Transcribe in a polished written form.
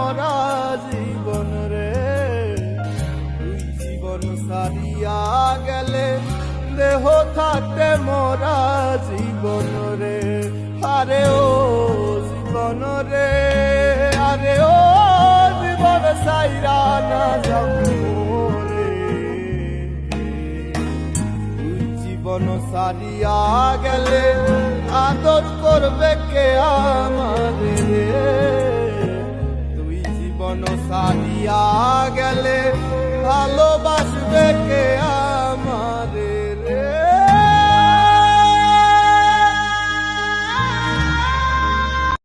মরা জীবন রে, তুই জীবন সারিয়া গেলে দেহ থাকতে মরা জীবন রে। আরে ও জীবন রে, আরে ও জীবন সাইরা না যাবো রে, তুই জীবন সারিয়া গেলে আদর করবে কে আমারে রে, তুই জীবন সারিয়া গেলে ভালোবাসবে কে